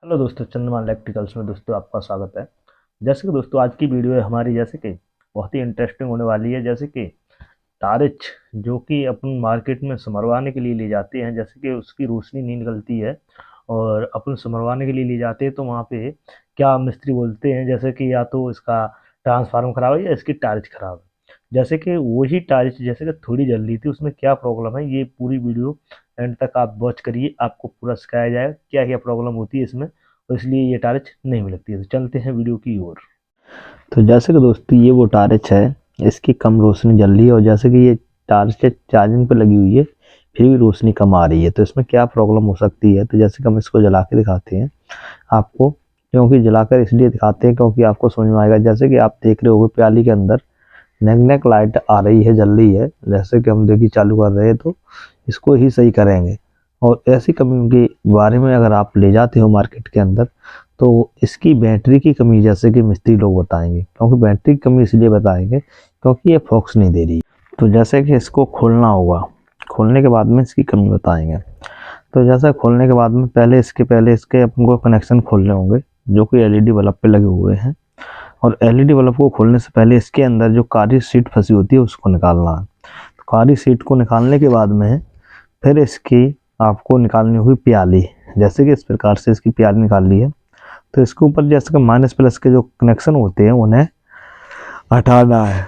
Hello दोस्तों, चंद्रमान electricals में दोस्तों आपका स्वागत है। जैसे कि दोस्तों आज की वीडियो है हमारी जैसे कि बहुत ही इंटरेस्टिंग होने वाली है। जैसे कि टार्च जो कि अपन मार्केट में सिमरवाने के लिए ले जाते हैं, जैसे कि उसकी रोशनी नहीं निकलती है और अपन सिमरवाने के लिए ले जाते हैं तो वहाँ पे क्या मिस्त्री बोलते हैं जैसे कि या तो इसका ट्रांसफार्मर खराब है या इसकी टार्च खराब है। जैसे कि वही टार्च जैसे कि थोड़ी जल रही थी, उसमें क्या प्रॉब्लम है ये पूरी वीडियो एंड तक आप वॉच करिए, आपको पूरा सिखाया जाएगा क्या क्या प्रॉब्लम होती है इसमें और इसलिए ये टार्च नहीं मिलती है। तो चलते हैं वीडियो की ओर। तो जैसे कि दोस्तों ये वो टार्च है, इसकी कम रोशनी जल रही है और जैसे कि ये टार्च चार्जिंग पे लगी हुई है फिर भी रोशनी कम आ रही है। तो इसमें क्या प्रॉब्लम हो सकती है, तो जैसे कि हम इसको जला के दिखाते हैं आपको। क्योंकि जलाकर इसलिए दिखाते हैं क्योंकि आपको समझ में आएगा। जैसे कि आप देख रहे होंगे प्याली के अंदर नेक नेक लाइट आ रही है, जल रही है। जैसे कि हम देखिए चालू कर रहे हैं तो इसको ही सही करेंगे। और ऐसी कमी के बारे में अगर आप ले जाते हो मार्केट के अंदर तो इसकी बैटरी की कमी जैसे कि मिस्त्री लोग बताएंगे, क्योंकि बैटरी की कमी इसलिए बताएंगे क्योंकि ये फोक्स नहीं दे रही। तो जैसे कि इसको खोलना होगा, खोलने के बाद में इसकी कमी बताएंगे। तो जैसा खोलने के बाद में पहले इसके अपन को कनेक्शन खोलने होंगे जो कि एलईडी बल्ब पे लगे हुए हैं। और एलईडी बल्ब को खोलने से पहले इसके अंदर जो काली शीट फंसी होती है उसको निकालना है। तो काली शीट को निकालने के बाद में फिर इसकी आपको निकालनी होगी प्याली। जैसे कि इस प्रकार से इसकी प्याली निकाल ली है तो इसके ऊपर जैसे कि माइनस प्लस के जो कनेक्शन होते हैं उन्हें हटाना है।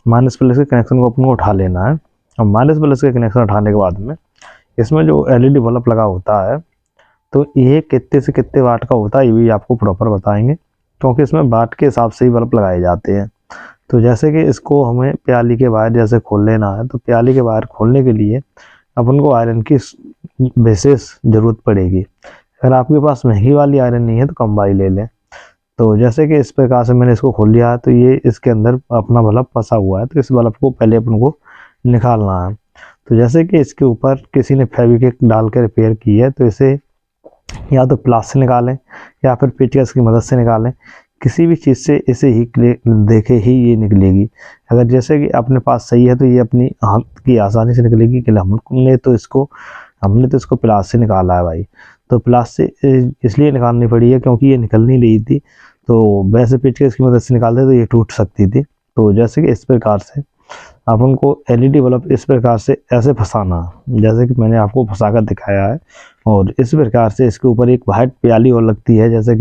माइनस प्लस के कनेक्शन को अपन को उठा लेना है। और माइनस प्लस के कनेक्शन उठाने के बाद में इसमें जो एलईडी बल्ब लगा होता है तो ये कितने से कितने वाट का होता है ये भी आपको प्रॉपर बताएंगे, क्योंकि इसमें वाट के हिसाब से ही बल्ब लगाए जाते हैं। तो जैसे कि इसको हमें प्याली के वायर जैसे खोल लेना है, तो प्याली के वायर खोलने के लिए अपन को आयरन की विशेष ज़रूरत पड़ेगी। अगर आपके पास महंगी वाली आयरन नहीं है तो कम वाली ले लें। तो जैसे कि इस प्रकार से मैंने इसको खोल लिया है तो ये इसके अंदर अपना बल्ब फंसा हुआ है। तो इस बल्ब को पहले अपन को निकालना है। तो जैसे कि इसके ऊपर किसी ने फेविक्विक डाल के रिपेयर की है तो इसे या तो प्लास से निकालें या फिर पेचकस की मदद से निकालें। किसी भी चीज़ से इसे ही देखे ही ये निकलेगी। अगर जैसे कि अपने पास सही है तो ये अपनी हाथ की आसानी से निकलेगी कि हमने तो इसको प्लास से निकाला है भाई। तो प्लास से इसलिए निकालनी पड़ी है क्योंकि ये निकल नहीं रही थी। तो वैसे पेचकस की मदद से निकालते तो ये टूट सकती थी। तो जैसे कि इस प्रकार से अपन को एलईडी बल्ब इस प्रकार से ऐसे फंसाना जैसे कि मैंने आपको फंसा कर दिखाया है। और इस प्रकार से इसके ऊपर एक वाइट प्याली और लगती है। जैसे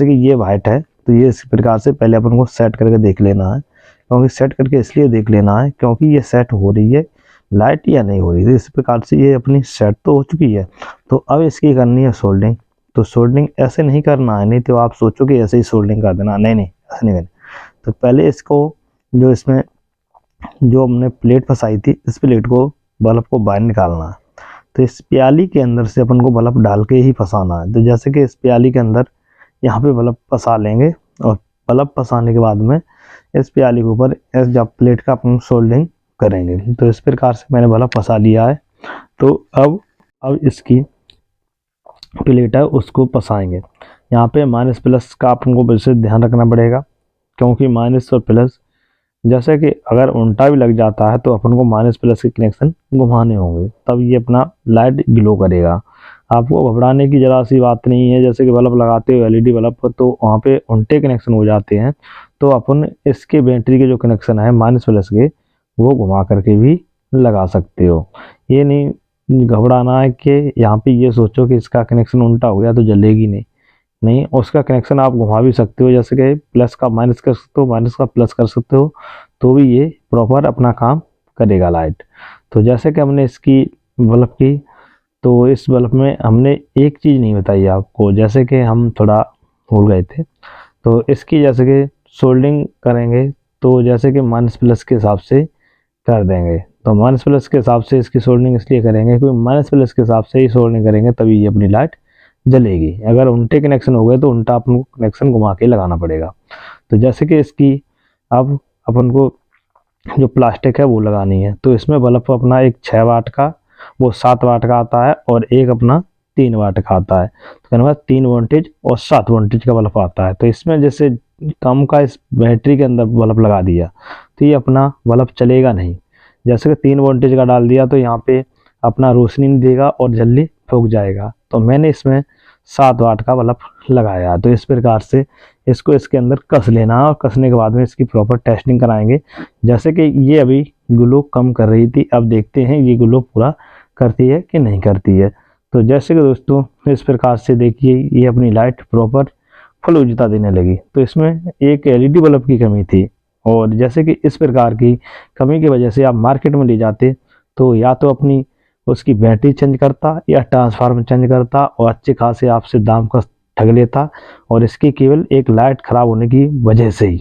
कि ये वाइट है तो ये इस प्रकार से पहले अपन को सेट करके देख लेना है। क्योंकि सेट करके इसलिए देख लेना है क्योंकि ये सेट हो रही है लाइट या नहीं हो रही। तो इस प्रकार से ये अपनी सेट तो हो चुकी है। तो अब इसकी करनी है सोल्डिंग। तो सोल्डिंग ऐसे नहीं करना है, नहीं तो आप सोचो कि ऐसे ही सोल्डिंग कर देना, नहीं नहीं ऐसे नहीं करना। तो पहले इसको जो इसमें जो हमने प्लेट फंसाई थी इस प्लेट को बल्ब को बाहर निकालना है। तो इस प्याली के अंदर से अपन को बल्ब डाल के ही फंसाना है। तो जैसे कि इस प्याली के अंदर यहाँ पे बल्ब फंसा लेंगे और बल्ब फंसाने के बाद में इस प्याली के ऊपर इस जब प्लेट का अपन सोल्डिंग करेंगे। तो इस प्रकार से मैंने बल्ब फंसा लिया है। तो अब इसकी प्लेट है उसको फंसाएंगे। यहाँ पे माइनस प्लस का अपन को वैसे ध्यान रखना पड़ेगा, क्योंकि माइनस और प्लस जैसे कि अगर उल्टा भी लग जाता है तो अपन को माइनस प्लस के कनेक्शन घुमाने होंगे, तब ये अपना लाइट ग्लो करेगा। आपको घबराने की ज़रा सी बात नहीं है। जैसे कि बल्ब लगाते हो एलईडी बल्ब पर तो वहाँ पे उल्टे कनेक्शन हो जाते हैं, तो अपन इसके बैटरी के जो कनेक्शन है माइनस प्लस के वो घुमा करके भी लगा सकते हो। ये नहीं घबराना है कि यहाँ पे ये सोचो कि इसका कनेक्शन उल्टा हो गया तो जलेगी नहीं। नहीं, उसका कनेक्शन आप घुमा भी सकते हो, जैसे कि प्लस का माइनस कर सकते हो, माइनस का प्लस कर सकते हो, तो भी ये प्रॉपर अपना काम करेगा लाइट। तो जैसे कि हमने इसकी बल्ब की, तो इस बल्ब में हमने एक चीज़ नहीं बताई आपको, जैसे कि हम थोड़ा भूल गए थे। तो इसकी जैसे कि सोल्डिंग करेंगे तो जैसे कि माइनस प्लस के हिसाब से कर देंगे। तो माइनस प्लस के हिसाब से इसकी सोल्डिंग इसलिए करेंगे क्योंकि माइनस प्लस के हिसाब से ही सोल्डिंग करेंगे तभी ये अपनी लाइट जलेगी। अगर उल्टे कनेक्शन हो गए तो उल्टा अपन को कनेक्शन घुमा के लगाना पड़ेगा। तो जैसे कि इसकी अब अपन को जो प्लास्टिक है वो लगानी है। तो इसमें बल्ब अपना एक 6 वाट का, वो 7 वाट का आता है और एक अपना 3 वाट का आता है। तो कहने का 3 वोल्टेज और 7 वोल्टेज का बल्ब आता है। तो इसमें जैसे कम का इस बैटरी के अंदर बल्ब लगा दिया तो ये अपना बल्ब चलेगा नहीं। जैसे कि 3 वोल्टेज का डाल दिया तो यहाँ पे अपना रोशनी नहीं देगा और जल्दी फूक जाएगा। तो मैंने इसमें 7 वाट का बल्ब लगाया। तो इस प्रकार से इसको इसके अंदर कस लेना है और कसने के बाद में इसकी प्रॉपर टेस्टिंग कराएंगे। जैसे कि ये अभी ग्लो कम कर रही थी, अब देखते हैं ये ग्लो पूरा करती है कि नहीं करती है। तो जैसे कि दोस्तों इस प्रकार से देखिए ये अपनी लाइट प्रॉपर फुल उजता देने लगी। तो इसमें एक एलईडी बल्ब की कमी थी, और जैसे कि इस प्रकार की कमी की वजह से आप मार्केट में ले जाते तो या तो अपनी उसकी बैटरी चेंज करता या ट्रांसफार्मर चेंज करता और अच्छे खासे आपसे दाम का ठग लेता, और इसकी केवल एक लाइट खराब होने की वजह से ही